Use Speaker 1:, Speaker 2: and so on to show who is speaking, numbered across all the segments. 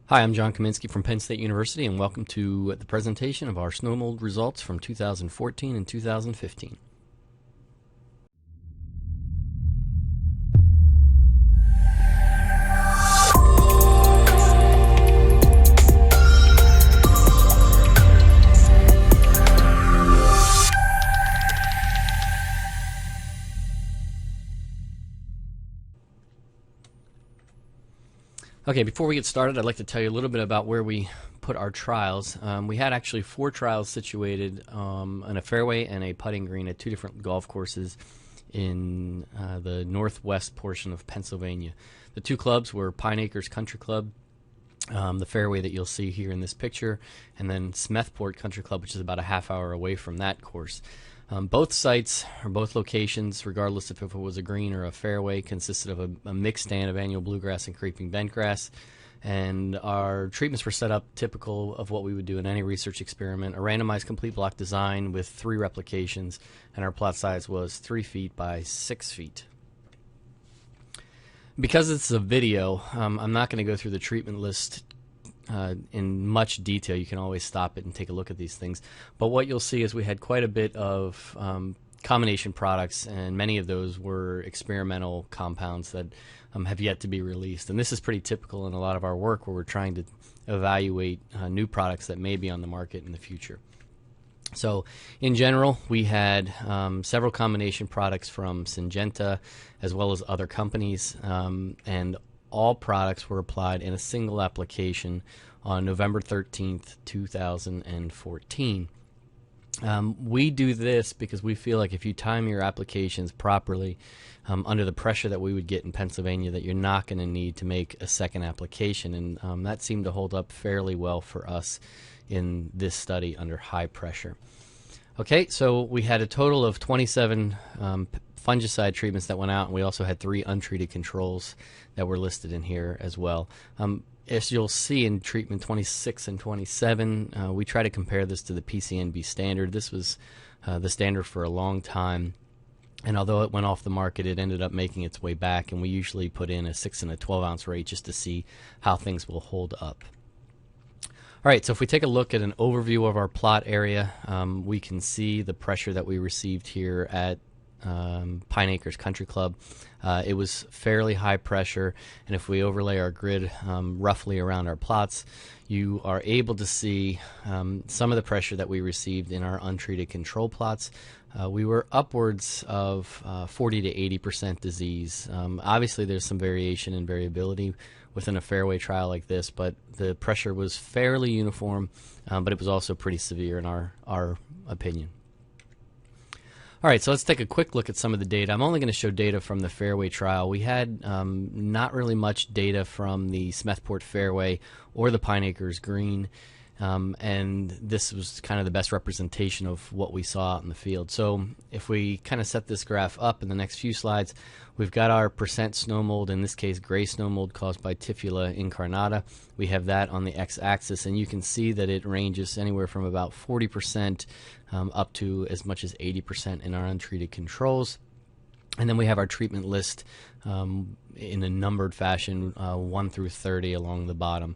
Speaker 1: Hi, I'm John Kaminsky from Penn State University, and welcome to the presentation of our snow mold results from 2014 and 2015. Okay, before we get started, I'd like to tell you a little bit about where we put our trials. We had actually 4 trials situated on a fairway and a putting green at 2 different golf courses in the northwest portion of Pennsylvania. The 2 clubs were Pine Acres Country Club, the fairway that you'll see here in this picture, and then Smethport Country Club, which is about a half hour away from that course. Both sites, or both locations, regardless if it was a green or a fairway, consisted of a mixed stand of annual bluegrass and creeping bentgrass. And our treatments were set up typical of what we would do in any research experiment: a randomized complete block design with 3 replications, and our plot size was 3 feet by 6 feet. Because this is a video, I'm not going to go through the treatment list in much detail. You can always stop it and take a look at these things. But what you'll see is we had quite a bit of combination products, and many of those were experimental compounds that have yet to be released. And this is pretty typical in a lot of our work, where we're trying to evaluate new products that may be on the market in the future. So in general, we had several combination products from Syngenta as well as other companies, and all products were applied in a single application on November 13th, 2014. We do this because we feel like if you time your applications properly under the pressure that we would get in Pennsylvania, that you're not going to need to make a second application, and that seemed to hold up fairly well for us in this study under high pressure. Okay, so we had a total of 27 fungicide treatments that went out, and we also had 3 untreated controls that were listed in here as well. As you'll see in treatment 26 and 27, we try to compare this to the PCNB standard. This was the standard for a long time, and although it went off the market, it ended up making its way back, and we usually put in a 6 and a 12 ounce rate just to see how things will hold up. All right, so if we take a look at an overview of our plot area, we can see the pressure that we received here at Pine Acres Country Club. It was fairly high pressure, and if we overlay our grid roughly around our plots, you are able to see some of the pressure that we received in our untreated control plots. We were upwards of 40 to 80% disease. Obviously there's some variation and variability within a fairway trial like this, but the pressure was fairly uniform, but it was also pretty severe in our opinion. All right, so let's take a quick look at some of the data. I'm only going to show data from the fairway trial. We had not really much data from the Smethport fairway or the Pine Acres green, and this was kind of the best representation of what we saw out in the field. So if we kind of set this graph up in the next few slides, we've got our percent snow mold, in this case gray snow mold caused by Typhula incarnata. We have that on the x-axis, and you can see that it ranges anywhere from about 40% up to as much as 80% in our untreated controls. And then we have our treatment list in a numbered fashion, 1 through 30 along the bottom.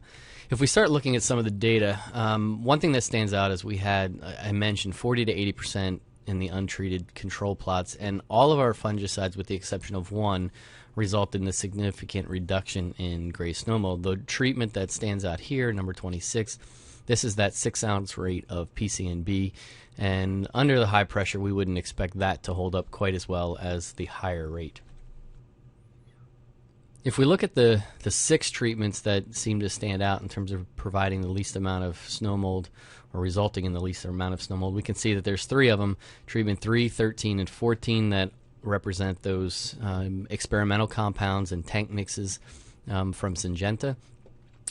Speaker 1: If we start looking at some of the data, one thing that stands out is we had, I mentioned, 40 to 80% in the untreated control plots, and all of our fungicides, with the exception of 1, resulted in a significant reduction in gray snow mold. The treatment that stands out here, number 26, this is that 6 ounce rate of PCNB, and under the high pressure we wouldn't expect that to hold up quite as well as the higher rate. If we look at the 6 treatments that seem to stand out in terms of providing the least amount of snow mold, or resulting in the least amount of snow mold, we can see that there's 3 of them, treatment 3, 13, and 14, that represent those experimental compounds and tank mixes from Syngenta.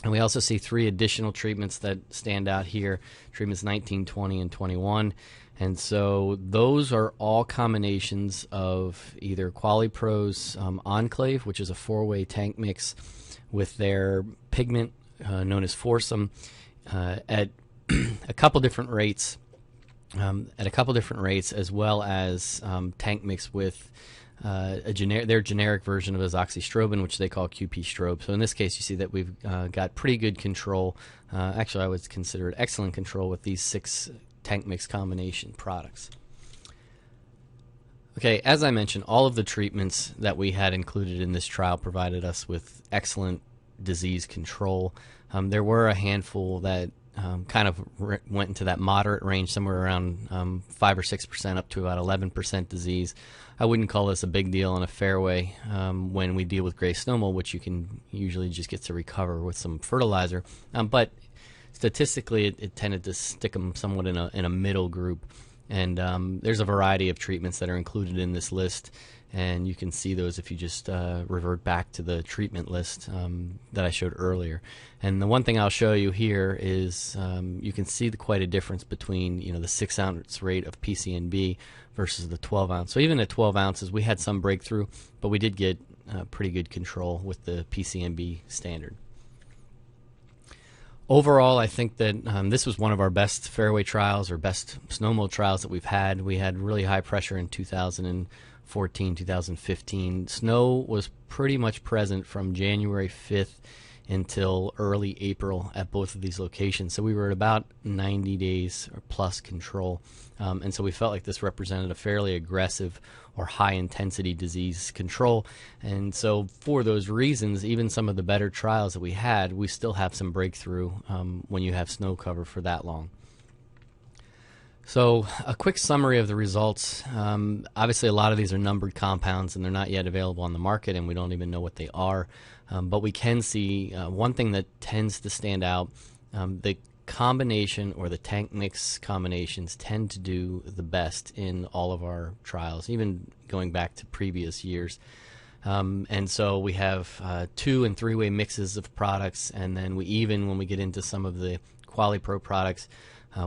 Speaker 1: And we also see 3 additional treatments that stand out here, treatments 19, 20, and 21. And so those are all combinations of either Quali-Pro's Enclave, which is a 4-way tank mix, with their pigment known as Foursome at a couple different rates, as well as tank mix with their generic version of azoxystrobin, which they call QP strobe. So in this case, you see that we've got pretty good control. Actually, I would consider it excellent control with these 6 tank mix combination products. Okay, as I mentioned, all of the treatments that we had included in this trial provided us with excellent disease control. There were a handful that kind of went into that moderate range, somewhere around 5 or 6% up to about 11% disease. I wouldn't call this a big deal in a fairway when we deal with gray snow mold, which you can usually just get to recover with some fertilizer. But statistically, it tended to stick them somewhat in a middle group. And there's a variety of treatments that are included in this list, and you can see those if you just revert back to the treatment list that I showed earlier. And the one thing I'll show you here is you can see quite a difference between the 6-ounce rate of PCNB versus the 12-ounce. So even at 12 ounces, we had some breakthrough, but we did get pretty good control with the PCNB standard. Overall, I think that this was one of our best fairway trials or best snow mold trials that we've had. We had really high pressure in 2014, 2015. Snow was pretty much present from January 5th until early April at both of these locations. So we were at about 90 days or plus control. And so we felt like this represented a fairly aggressive or high intensity disease control. And so for those reasons, even some of the better trials that we had, we still have some breakthrough when you have snow cover for that long. So a quick summary of the results. Obviously a lot of these are numbered compounds and they're not yet available on the market, and we don't even know what they are. But we can see one thing that tends to stand out. The combination or the tank mix combinations tend to do the best in all of our trials, even going back to previous years. And so we have 2- and 3-way mixes of products, and then when we get into some of the Quali-Pro products,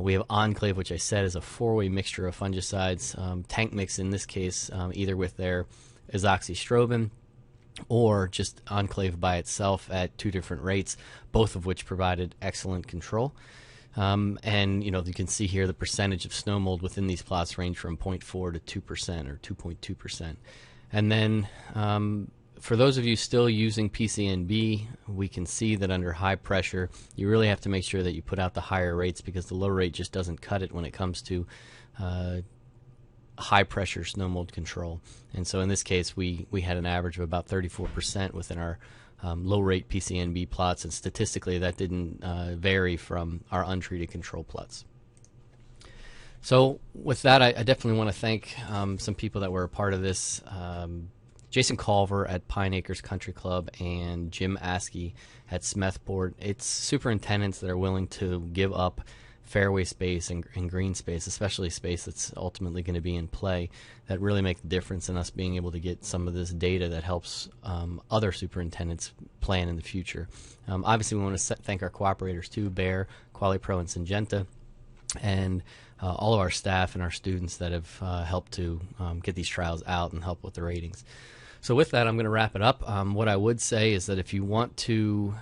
Speaker 1: we have Enclave, which I said is a 4-way mixture of fungicides. Tank mix in this case, either with their azoxystrobin or just Enclave by itself at 2 different rates, both of which provided excellent control. And you can see here the percentage of snow mold within these plots range from 0.4 to 2% or 2.2%. And then for those of you still using PCNB, we can see that under high pressure, you really have to make sure that you put out the higher rates, because the low rate just doesn't cut it when it comes to high pressure snow mold control. And so in this case, we had an average of about 34% within our low rate PCNB plots, and statistically that didn't vary from our untreated control plots. So with that, I definitely want to thank some people that were a part of this. Jason Culver at Pine Acres Country Club and Jim Askey at Smethport. It's superintendents that are willing to give up fairway space and green space, especially space that's ultimately going to be in play, that really make the difference in us being able to get some of this data that helps other superintendents plan in the future. Obviously, we want to thank our cooperators too, Bayer, Quali-Pro, and Syngenta, and all of our staff and our students that have helped to get these trials out and help with the ratings. So with that, I'm going to wrap it up. What I would say is that if you want to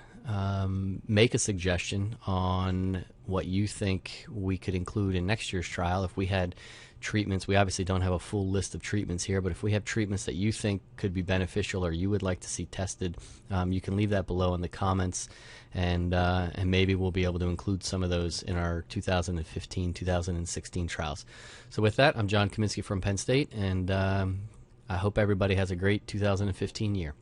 Speaker 1: make a suggestion on what you think we could include in next year's trial, if we had treatments, we obviously don't have a full list of treatments here, but if we have treatments that you think could be beneficial or you would like to see tested, you can leave that below in the comments, and maybe we'll be able to include some of those in our 2015-2016 trials. So with that, I'm John Kaminsky from Penn State, and I hope everybody has a great 2015 year.